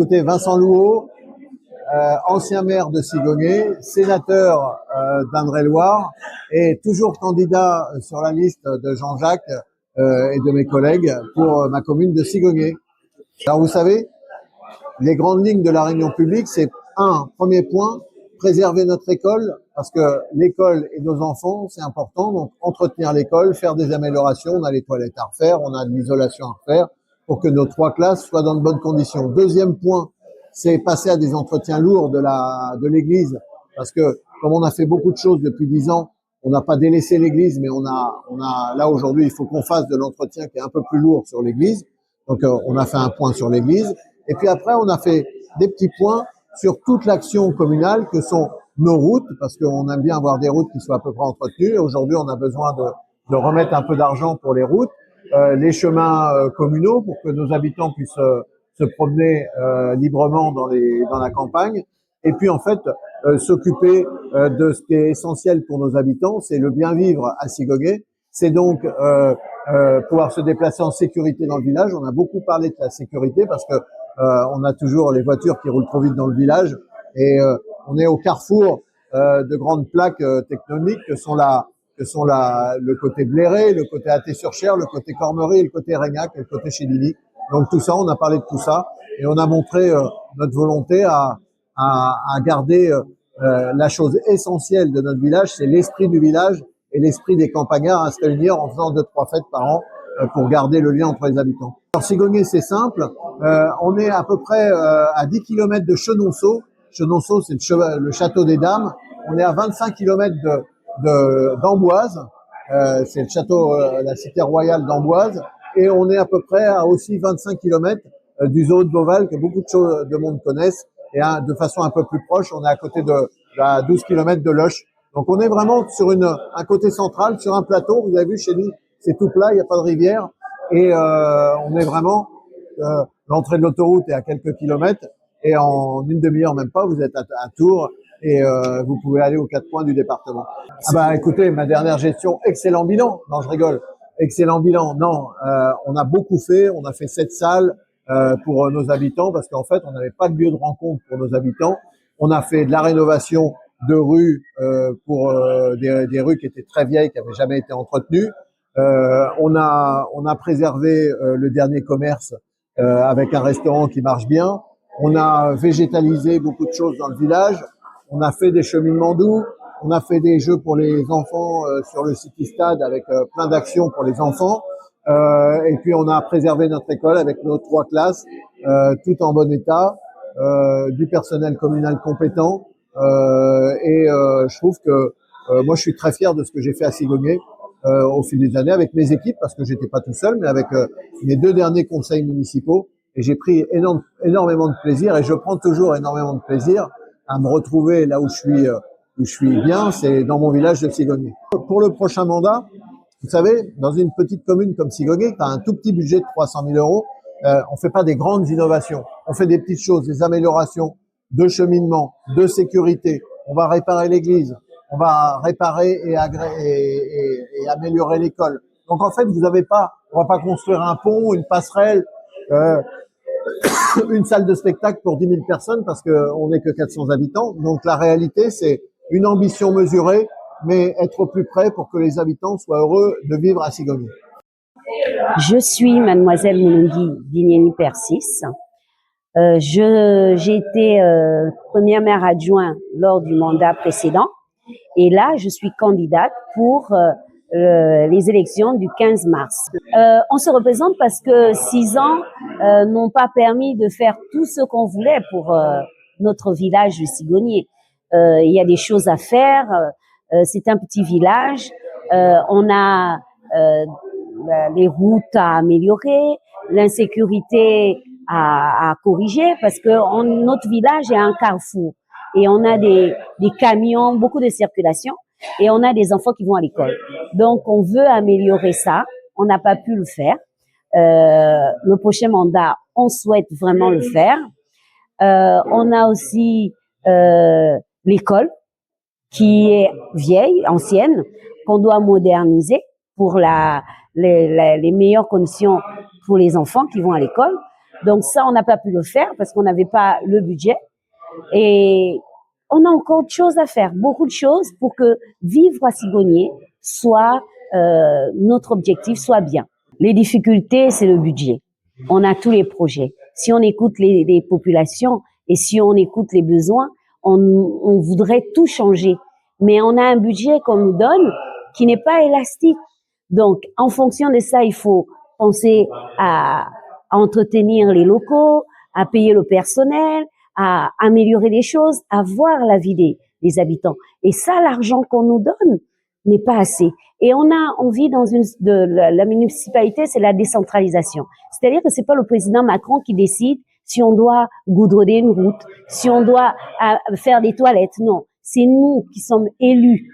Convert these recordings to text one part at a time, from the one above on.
écoutez, Vincent Louot, ancien maire de Sigogné, sénateur d'Indre-et-Loire et toujours candidat sur la liste de Jean-Jacques et de mes collègues pour ma commune de Sigogné. Alors vous savez, les grandes lignes de la réunion publique, c'est premier point, préserver notre école, parce que l'école et nos enfants, c'est important, donc entretenir l'école, faire des améliorations, on a les toilettes à refaire, on a de l'isolation à refaire, pour que nos 3 classes soient dans de bonnes conditions. Deuxième point, c'est passer à des entretiens lourds de l'église, parce que comme on a fait beaucoup de choses depuis 10 ans, on n'a pas délaissé l'église, mais on a là aujourd'hui, il faut qu'on fasse de l'entretien qui est un peu plus lourd sur l'église. Donc on a fait un point sur l'église, et puis après on a fait des petits points sur toute l'action communale que sont nos routes, parce qu'on aime bien avoir des routes qui soient à peu près entretenues. Et aujourd'hui, on a besoin de remettre un peu d'argent pour les routes, les chemins communaux pour que nos habitants puissent se promener librement dans la campagne. Et puis en fait, s'occuper de ce qui est essentiel pour nos habitants, c'est le bien vivre à Sigogné. C'est donc pouvoir se déplacer en sécurité dans le village. On a beaucoup parlé de la sécurité parce que on a toujours les voitures qui roulent trop vite dans le village et on est au carrefour de grandes plaques tectoniques que sont le côté Bléré, le côté Athée-sur-Cher, le côté Cormery, le côté Régnac et le côté Chédilly. Donc tout ça, on a parlé de tout ça et on a montré notre volonté à garder la chose essentielle de notre village, c'est l'esprit du village et l'esprit des campagnards à se réunir en faisant 2-3 fêtes par an pour garder le lien entre les habitants. Alors Sigogné, c'est simple. On est à peu près à 10 km de Chenonceau. Chenonceau, c'est le château des Dames. On est à 25 km d'Amboise. C'est le château, la cité royale d'Amboise. Et on est à peu près à aussi 25 km du zoo de Beauval, que beaucoup de monde connaissent. Et de façon un peu plus proche, on est à côté à 12 km de Loches. Donc on est vraiment sur un côté central, sur un plateau. Vous avez vu chez nous, c'est tout plat, il n'y a pas de rivière. Et on est vraiment, l'entrée de l'autoroute est à quelques kilomètres. Et en une demi-heure, même pas, vous êtes à Tours. Et vous pouvez aller aux 4 coins du département. Ah bah écoutez, ma dernière gestion, excellent bilan. Non, je rigole. Excellent bilan. Non, on a beaucoup fait. On a fait 7 salles pour nos habitants parce qu'en fait, on n'avait pas de lieu de rencontre pour nos habitants. On a fait de la rénovation de rues pour des rues qui étaient très vieilles, qui n'avaient jamais été entretenues. On a préservé le dernier commerce avec un restaurant qui marche bien. On a végétalisé beaucoup de choses dans le village. On a fait des cheminements doux. On a fait des jeux pour les enfants sur le City Stade avec plein d'actions pour les enfants. Et puis on a préservé notre école avec nos 3 classes, tout en bon état, du personnel communal compétent. Je trouve que moi je suis très fier de ce que j'ai fait à Sigogné au fil des années avec mes équipes, parce que j'étais pas tout seul, mais avec mes 2 derniers conseils municipaux. Et j'ai pris énormément de plaisir, et je prends toujours énormément de plaisir à me retrouver là où je suis bien, c'est dans mon village de Sigogné. Pour le prochain mandat, vous savez, dans une petite commune comme Sigogné, qui a un tout petit budget de 300 000 €, on fait pas des grandes innovations. On fait des petites choses, des améliorations de cheminement, de sécurité. On va réparer l'église. On va réparer et améliorer l'école. Donc en fait, on va pas construire un pont, une passerelle, une salle de spectacle pour 10 000 personnes parce qu'on n'est que 400 habitants. Donc la réalité, c'est une ambition mesurée, mais être au plus près pour que les habitants soient heureux de vivre à Sigogné. Je suis mademoiselle Moulungui Bigneni Persis. J'ai été première maire adjointe lors du mandat précédent, et là je suis candidate pour les élections du 15 mars. On se représente parce que 6 ans n'ont pas permis de faire tout ce qu'on voulait pour notre village de Sigogné. Il y a des choses à faire. C'est un petit village. On a les routes à améliorer, l'insécurité à corriger, parce que notre village est un carrefour et on a des camions, beaucoup de circulation, et on a des enfants qui vont à l'école. Donc on veut améliorer ça. On n'a pas pu le faire. Le prochain mandat, on souhaite vraiment le faire. On a aussi l'école qui est vieille, ancienne, qu'on doit moderniser pour les meilleures conditions pour les enfants qui vont à l'école. Donc ça, on n'a pas pu le faire parce qu'on n'avait pas le budget. Et on a encore de choses à faire, beaucoup de choses pour que vivre à Sigonier soit notre objectif, soit bien. Les difficultés, c'est le budget. On a tous les projets. Si on écoute les populations et si on écoute les besoins, on voudrait tout changer. Mais on a un budget qu'on nous donne qui n'est pas élastique. Donc, en fonction de ça, il faut penser à entretenir les locaux, à payer le personnel, à améliorer les choses, à voir la vie des habitants. Et ça, l'argent qu'on nous donne n'est pas assez. Et on vit dans la municipalité, c'est la décentralisation. C'est-à-dire que c'est pas le président Macron qui décide si on doit goudronner une route, si on doit faire des toilettes. Non, c'est nous qui sommes élus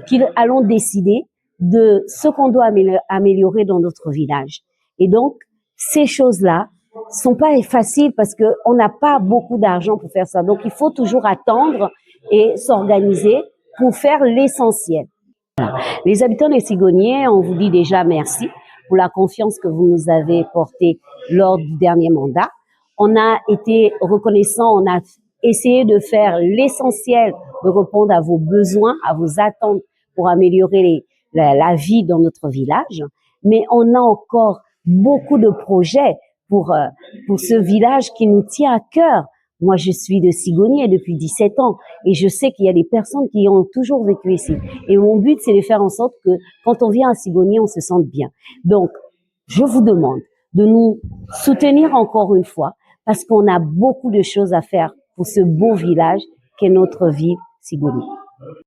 qui allons décider de ce qu'on doit améliorer dans notre village. Et donc, ces choses-là sont pas faciles parce que on n'a pas beaucoup d'argent pour faire ça. Donc, il faut toujours attendre et s'organiser pour faire l'essentiel. Voilà. Les habitants des Sigoniers, on vous dit déjà merci pour la confiance que vous nous avez portée lors du dernier mandat. On a été reconnaissants, on a essayé de faire l'essentiel, de répondre à vos besoins, à vos attentes pour améliorer la vie dans notre village. Mais on a encore beaucoup de projets pour ce village qui nous tient à cœur. Moi, je suis de Sigonier depuis 17 ans et je sais qu'il y a des personnes qui ont toujours vécu ici. Et mon but, c'est de faire en sorte que quand on vient à Sigonier, on se sente bien. Donc, je vous demande de nous soutenir encore une fois parce qu'on a beaucoup de choses à faire pour ce beau village qu'est notre ville Sigonier.